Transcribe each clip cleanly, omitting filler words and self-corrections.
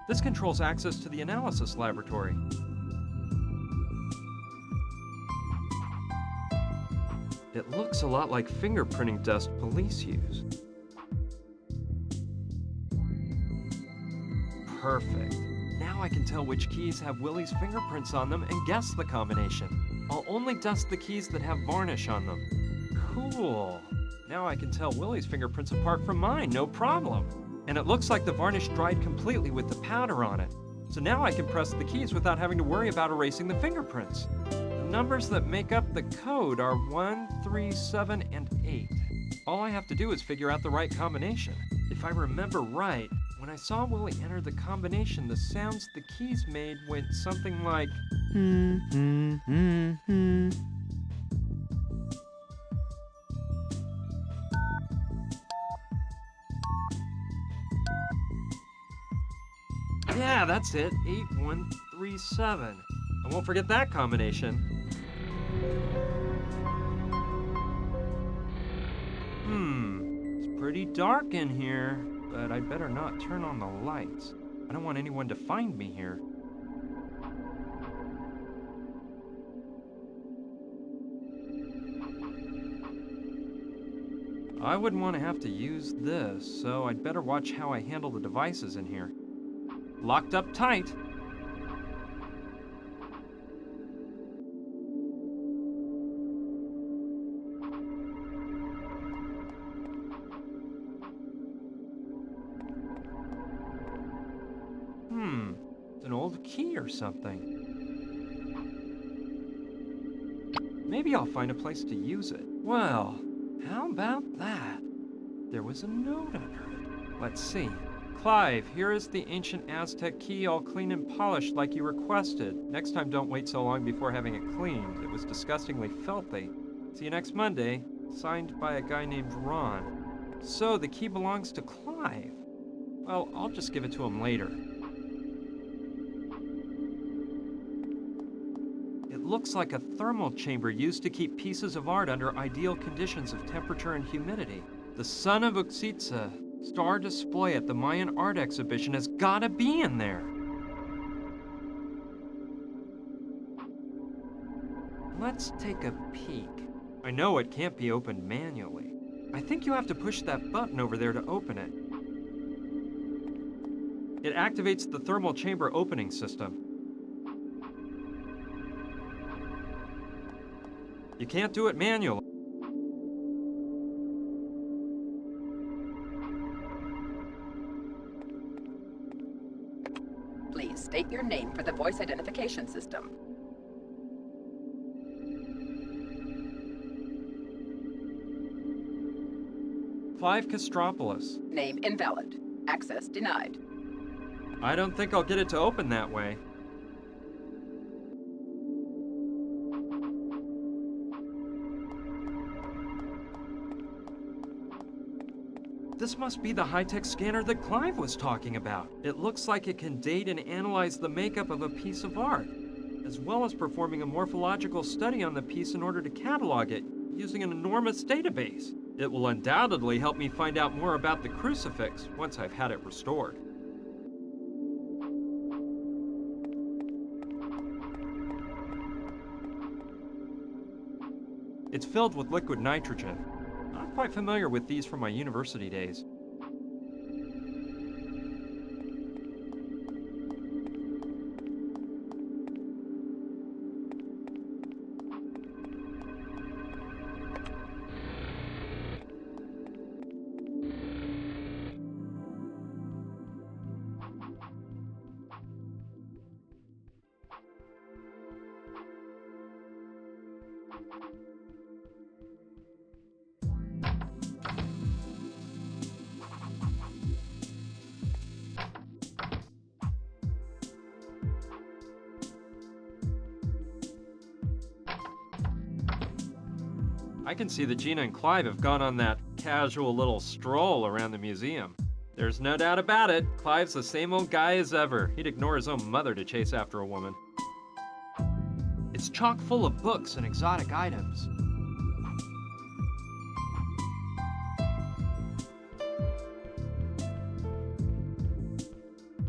This controls access to the analysis laboratory. It looks a lot like fingerprinting dust police use. Perfect. Now I can tell which keys have Willie's fingerprints on them and guess the combination. I'll only dust the keys that have varnish on them. Cool. Now I can tell Willie's fingerprints apart from mine, no problem. And it looks like the varnish dried completely with the powder on it. So now I can press the keys without having to worry about erasing the fingerprints. The numbers that make up the code are 1, 3, 7, and 8. All I have to do is figure out the right combination. If I remember right, when I saw Willie enter the combination, the sounds the keys made went something like... Yeah, that's it. 8137. I won't forget that combination. It's pretty dark in here, but I'd better not turn on the lights. I don't want anyone to find me here. I wouldn't want to have to use this, so I'd better watch how I handle the devices in here. Locked up tight. It's an old key or something. Maybe I'll find a place to use it. Well, how about that? There was a note under it. Let's see. Clive, here is the ancient Aztec key all clean and polished like you requested. Next time don't wait so long before having it cleaned. It was disgustingly filthy. See you next Monday. Signed by a guy named Ron. So the key belongs to Clive. Well, I'll just give it to him later. It looks like a thermal chamber used to keep pieces of art under ideal conditions of temperature and humidity. The Son of Uxitsa star display at the Mayan art exhibition has gotta be in there. Let's take a peek. I know it can't be opened manually. I think you have to push that button over there to open it. It activates the thermal chamber opening system. You can't do it manually. Please state your name for the voice identification system. Clive Kastropoulos. Name invalid. Access denied. I don't think I'll get it to open that way. This must be the high-tech scanner that Clive was talking about. It looks like it can date and analyze the makeup of a piece of art, as well as performing a morphological study on the piece in order to catalog it, using an enormous database. It will undoubtedly help me find out more about the Crucifix once I've had it restored. It's filled with liquid nitrogen. I'm quite familiar with these from my university days. I can see that Gina and Clive have gone on that casual little stroll around the museum. There's no doubt about it, Clive's the same old guy as ever. He'd ignore his own mother to chase after a woman. It's chock full of books and exotic items.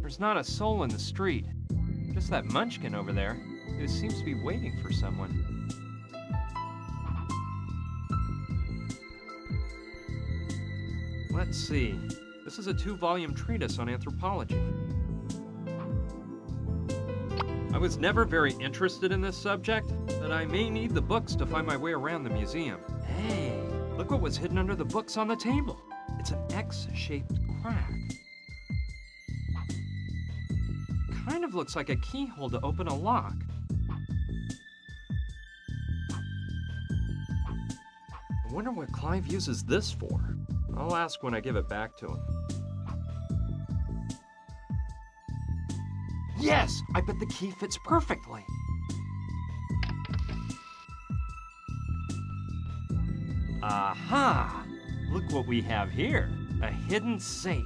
There's not a soul in the street. Just that munchkin over there, who seems to be waiting for someone. Let's see. This is a 2-volume treatise on anthropology. I was never very interested in this subject, but I may need the books to find my way around the museum. Hey, look what was hidden under the books on the table. It's an X-shaped crack. Kind of looks like a keyhole to open a lock. I wonder what Clive uses this for. I'll ask when I give it back to him. Yes! I bet the key fits perfectly! Aha! Look what we have here. A hidden safe.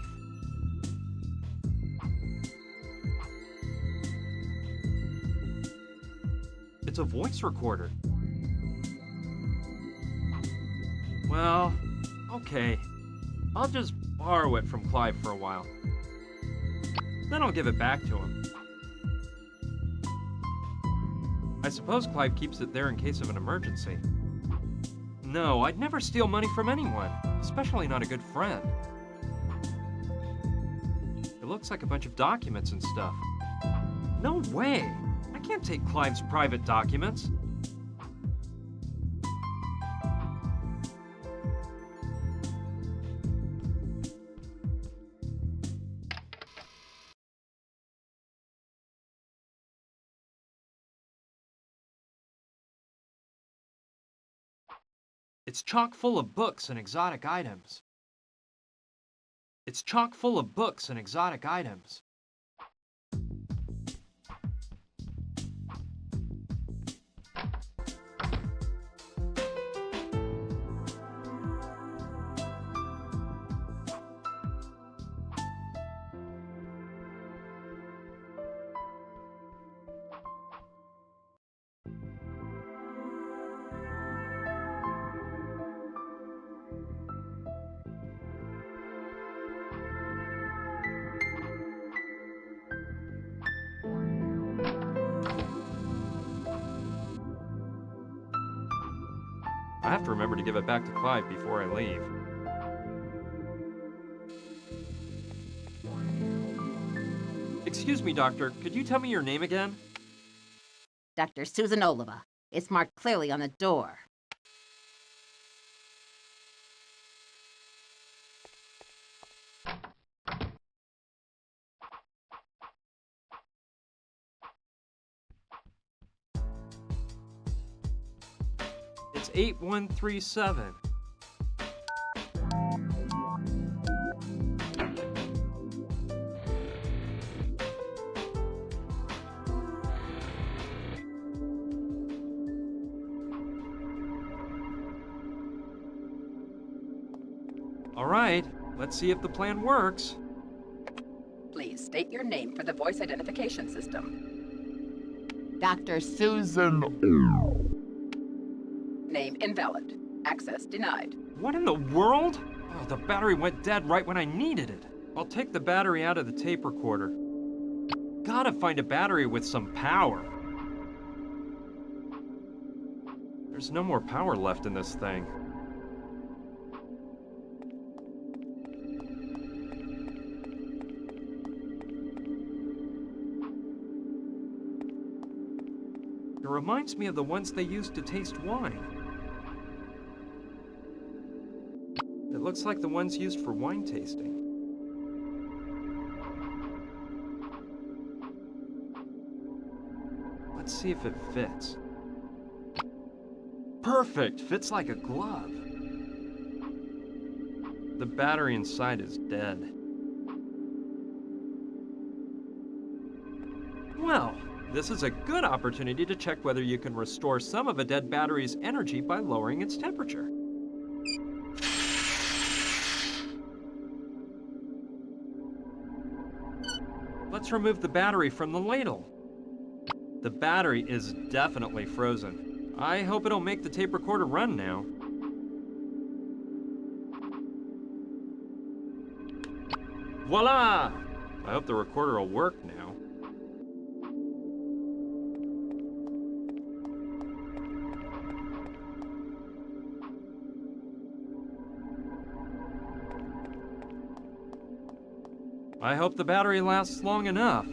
It's a voice recorder. Well, okay. I'll just borrow it from Clive for a while. Then I'll give it back to him. I suppose Clive keeps it there in case of an emergency. No, I'd never steal money from anyone, especially not a good friend. It looks like a bunch of documents and stuff. No way! I can't take Clive's private documents. It's chock full of books and exotic items. It's chock full of books and exotic items. I have to remember to give it back to Clive before I leave. Excuse me, Doctor. Could you tell me your name again? Dr. Susan Oliva. It's marked clearly on the door. It's 8137. All right, let's see if the plan works. Please state your name for the voice identification system. Dr. Susan. Name invalid. Access denied. What in the world? Oh, the battery went dead right when I needed it. I'll take the battery out of the tape recorder. Gotta find a battery with some power. There's no more power left in this thing. It reminds me of the ones they used to taste wine. It looks like the ones used for wine tasting. Let's see if it fits. Perfect! Fits like a glove. The battery inside is dead. Well, this is a good opportunity to check whether you can restore some of a dead battery's energy by lowering its temperature. Let's remove the battery from the ladle. The battery is definitely frozen. I hope it'll make the tape recorder run now. Voila! I hope the recorder will work now. I hope the battery lasts long enough.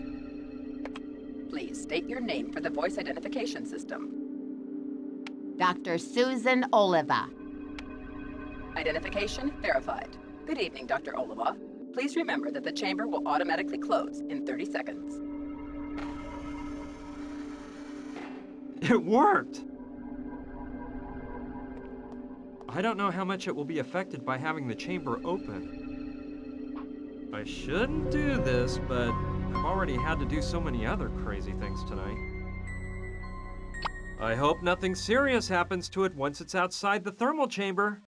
Please state your name for the voice identification system. Dr. Susan Oliva. Identification verified. Good evening, Dr. Oliva. Please remember that the chamber will automatically close in 30 seconds. It worked! I don't know how much it will be affected by having the chamber open. I shouldn't do this, but I've already had to do so many other crazy things tonight. I hope nothing serious happens to it once it's outside the thermal chamber.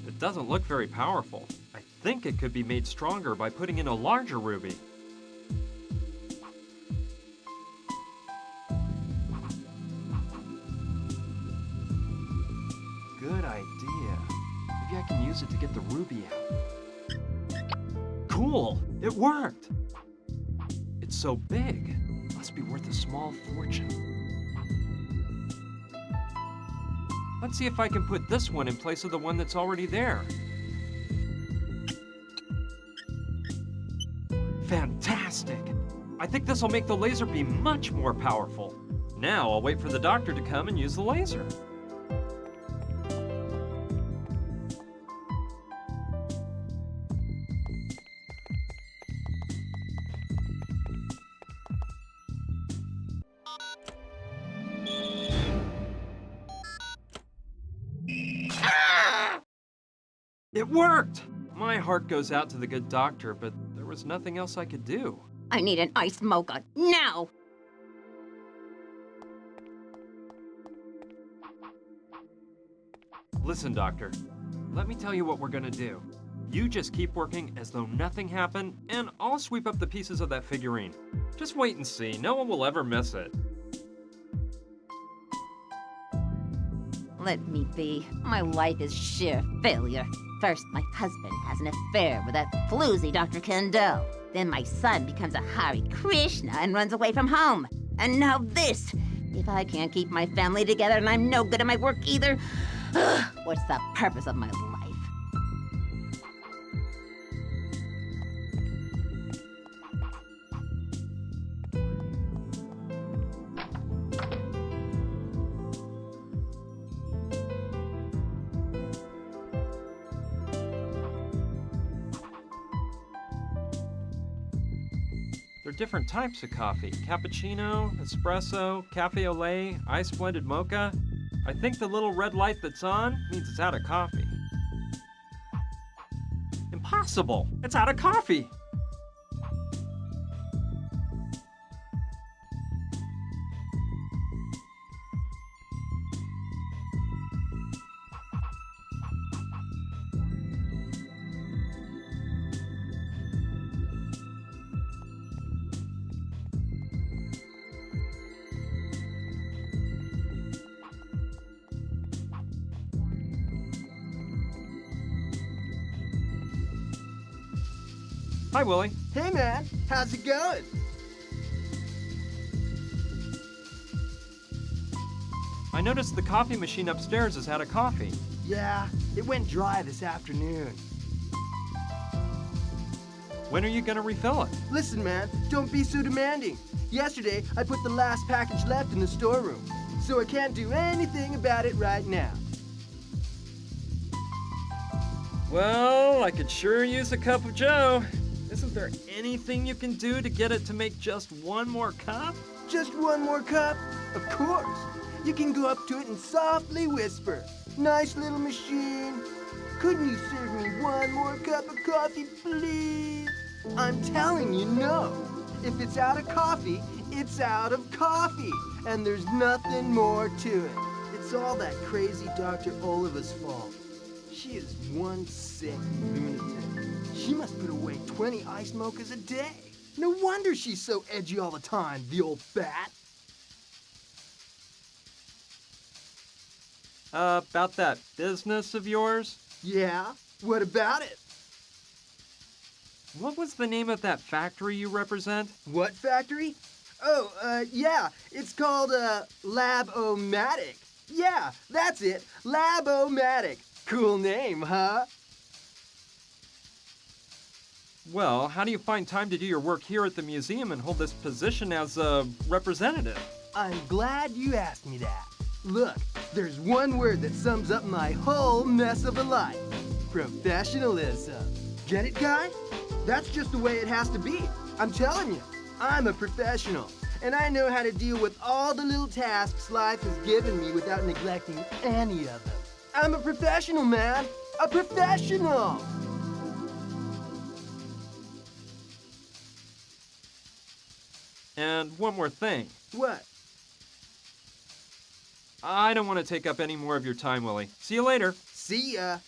It doesn't look very powerful. I think it could be made stronger by putting in a larger ruby. Good idea. Maybe I can use it to get the ruby out. Cool! It worked! It's so big. Must be worth a small fortune. Let's see if I can put this one in place of the one that's already there. Fantastic! I think this will make the laser beam much more powerful. Now I'll wait for the doctor to come and use the laser. It worked! My heart goes out to the good doctor, but there was nothing else I could do. I need an iced mocha now. Listen, doctor. Let me tell you what we're gonna do. You just keep working as though nothing happened, and I'll sweep up the pieces of that figurine. Just wait and see. No one will ever miss it. Let me be. My life is sheer failure. First, my husband has an affair with that floozy Dr. Pendulo. Then my son becomes a Hare Krishna and runs away from home. And now this! If I can't keep my family together and I'm no good at my work either, what's the purpose of my life? There are different types of coffee. Cappuccino, espresso, cafe au lait, iced blended mocha. I think the little red light that's on means it's out of coffee. Impossible! It's out of coffee! Hi, Willie. Hey man, how's it going? I noticed the coffee machine upstairs is out of coffee. Yeah, it went dry this afternoon. When are you gonna refill it? Listen man, don't be so demanding. Yesterday, I put the last package left in the storeroom, so I can't do anything about it right now. Well, I could sure use a cup of joe. Isn't there anything you can do to get it to make just one more cup? Just one more cup? Of course. You can go up to it and softly whisper, "Nice little machine. Couldn't you serve me one more cup of coffee, please?" I'm telling you no. If it's out of coffee, It's out of coffee, and there's nothing more to it. It's all that crazy Dr. Oliva's fault. She is one sick lunatic. She must put away 20 ice mochas a day. No wonder she's so edgy all the time, the old bat. About that business of yours? Yeah? What about it? What was the name of that factory you represent? What factory? Oh, yeah, it's called, Lab-O-Matic. Yeah, that's it, Lab-O-Matic. Cool name, huh? Well, how do you find time to do your work here at the museum and hold this position as a representative? I'm glad you asked me that. Look, there's one word that sums up my whole mess of a life. Professionalism. Get it, guy? That's just the way it has to be. I'm telling you, I'm a professional. And I know how to deal with all the little tasks life has given me without neglecting any of them. I'm a professional, man. A professional! And one more thing. What? I don't want to take up any more of your time, Willie. See you later. See ya.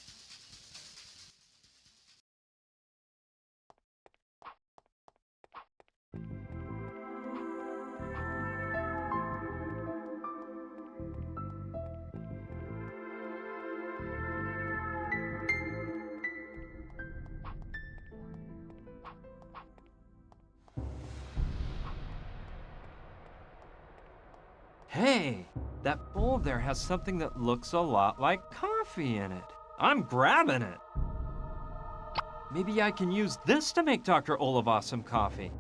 Hey, that bowl there has something that looks a lot like coffee in it. I'm grabbing it. Maybe I can use this to make Dr. Oliva some coffee.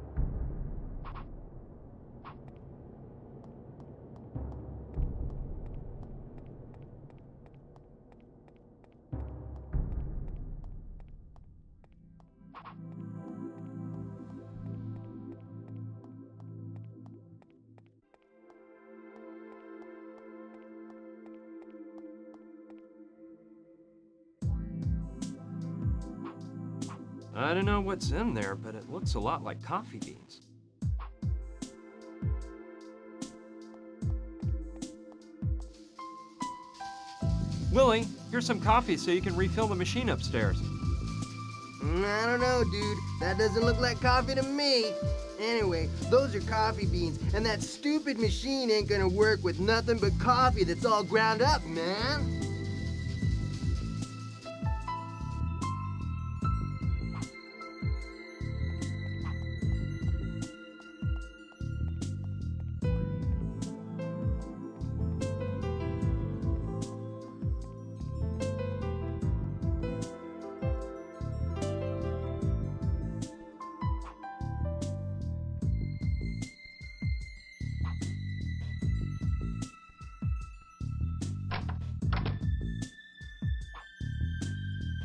I don't know what's in there, but it looks a lot like coffee beans. Willie, here's some coffee so you can refill the machine upstairs. I don't know, dude. That doesn't look like coffee to me. Anyway, those are coffee beans, and that stupid machine ain't gonna work with nothing but coffee that's all ground up, man.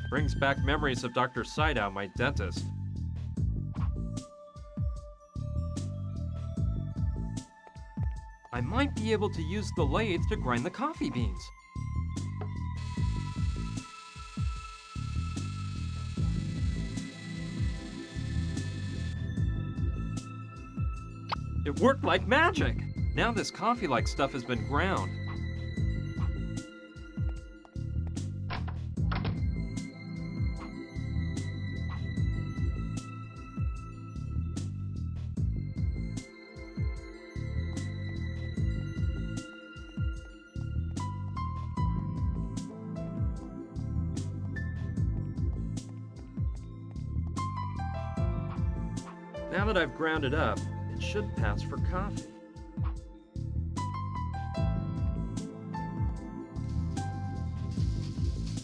Brings back memories of Dr. Sydow, my dentist. I might be able to use the lathe to grind the coffee beans. It worked like magic! Now this coffee-like stuff has been ground. Now that I've ground it up, it should pass for coffee.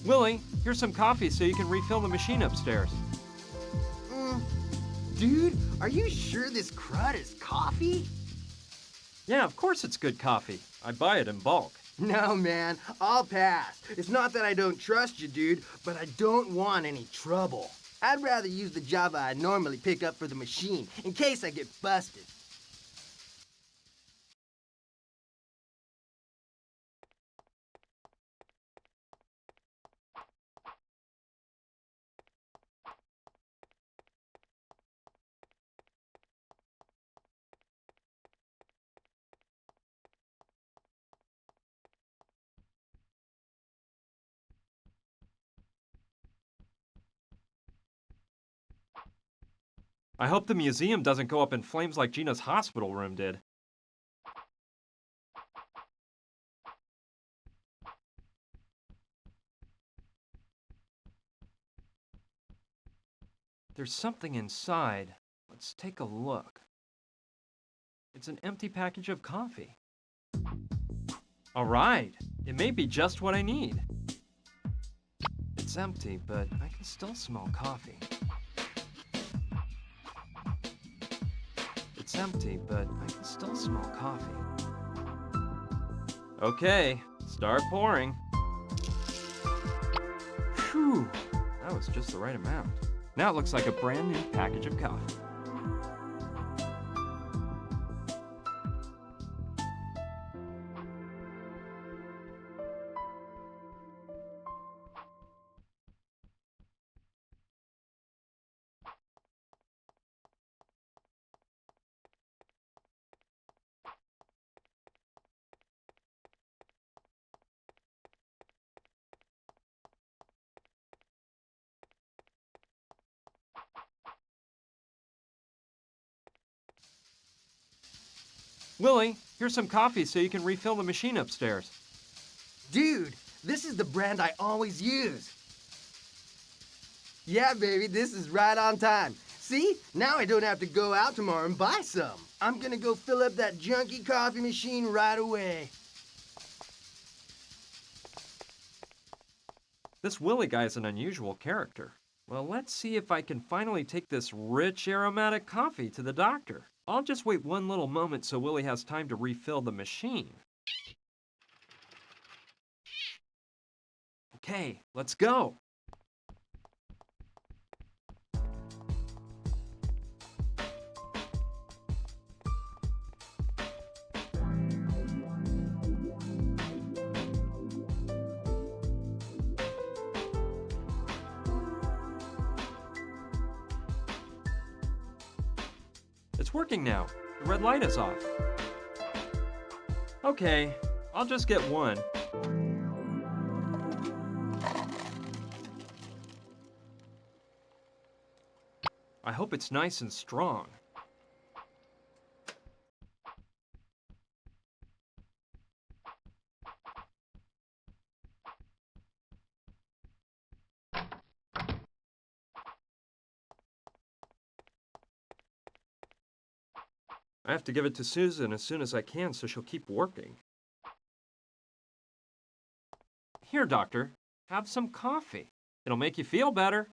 Willie, here's some coffee so you can refill the machine upstairs. Dude, are you sure this crud is coffee? Yeah, of course it's good coffee. I buy it in bulk. No, man, I'll pass. It's not that I don't trust you, dude, but I don't want any trouble. I'd rather use the Java I normally pick up for the machine, in case I get busted. I hope the museum doesn't go up in flames like Gina's hospital room did. There's something inside. Let's take a look. It's an empty package of coffee. All right, it may be just what I need. It's empty, but I can still smell coffee. It's empty, but I can still smell coffee. Okay, start pouring. Phew, that was just the right amount. Now it looks like a brand new package of coffee. Willie, here's some coffee so you can refill the machine upstairs. Dude, this is the brand I always use. Yeah, baby, this is right on time. See? Now I don't have to go out tomorrow and buy some. I'm gonna go fill up that junky coffee machine right away. This Willie guy's an unusual character. Well, let's see if I can finally take this rich aromatic coffee to the doctor. I'll just wait one little moment so Willie has time to refill the machine. Okay, let's go. It's working now. The red light is off. Okay, I'll just get one. I hope it's nice and strong. I have to give it to Susan as soon as I can so she'll keep working. Here, Doctor, have some coffee. It'll make you feel better.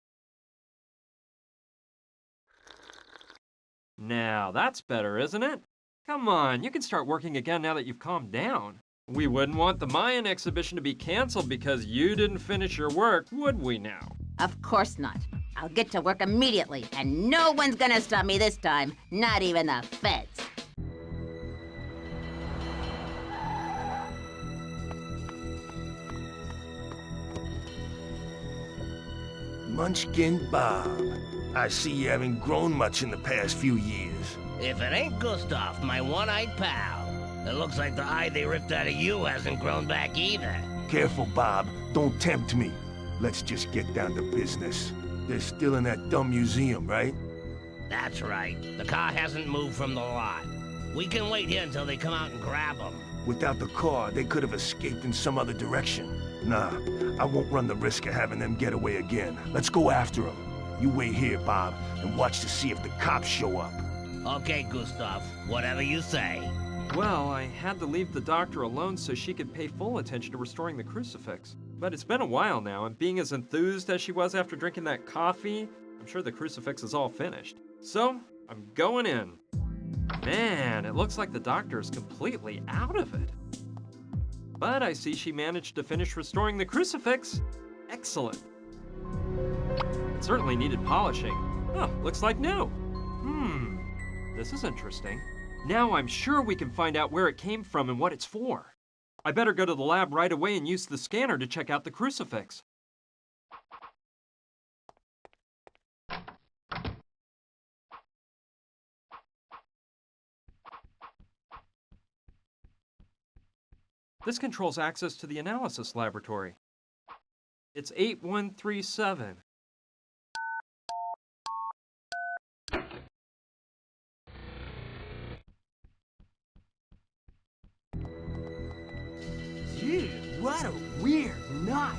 Now, that's better, isn't it? Come on, you can start working again now that you've calmed down. We wouldn't want the Mayan exhibition to be canceled because you didn't finish your work, would we now? Of course not. I'll get to work immediately, and no one's gonna stop me this time, not even the feds. Munchkin Bob. I see you haven't grown much in the past few years. If it ain't Gustav, my one-eyed pal. It looks like the eye they ripped out of you hasn't grown back either. Careful, Bob. Don't tempt me. Let's just get down to business. They're still in that dumb museum, right? That's right. The car hasn't moved from the lot. We can wait here until they come out and grab them. Without the car, they could have escaped in some other direction. Nah, I won't run the risk of having them get away again. Let's go after them. You wait here, Bob, and watch to see if the cops show up. Okay, Gustav. Whatever you say. Well, I had to leave the doctor alone so she could pay full attention to restoring the crucifix. But it's been a while now, and being as enthused as she was after drinking that coffee, I'm sure the crucifix is all finished. So, I'm going in. Man, it looks like the doctor is completely out of it. But I see she managed to finish restoring the crucifix. Excellent. It certainly needed polishing. Oh, looks like new. This is interesting. Now I'm sure we can find out where it came from and what it's for. I better go to the lab right away and use the scanner to check out the crucifix. This controls access to the analysis laboratory. It's 8137. What a weird night.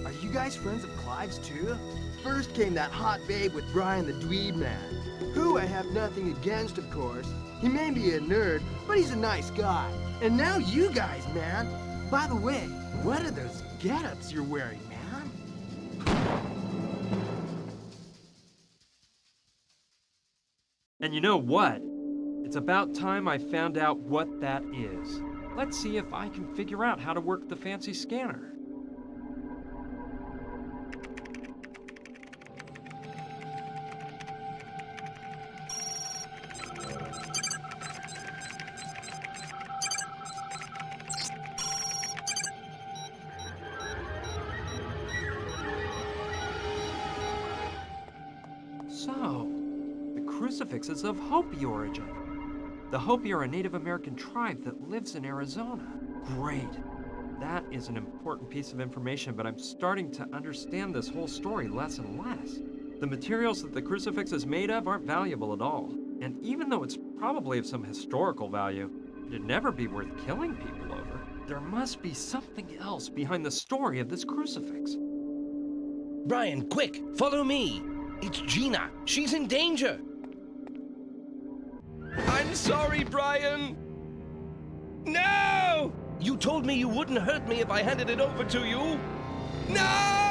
Are you guys friends of Clive's too? First came that hot babe with Brian the Dweeb Man, who I have nothing against, of course. He may be a nerd, but he's a nice guy. And now you guys, man. By the way, what are those get-ups you're wearing, man? And you know what? It's about time I found out what that is. Let's see if I can figure out how to work the fancy scanner. So, the Crucifix is of Hopi origin. The Hopi are a Native American tribe that lives in Arizona. Great. That is an important piece of information, but I'm starting to understand this whole story less and less. The materials that the Crucifix is made of aren't valuable at all. And even though it's probably of some historical value, it'd never be worth killing people over. There must be something else behind the story of this Crucifix. Brian, quick, follow me. It's Gina. She's in danger. I'm sorry, Brian. No! You told me you wouldn't hurt me if I handed it over to you. No!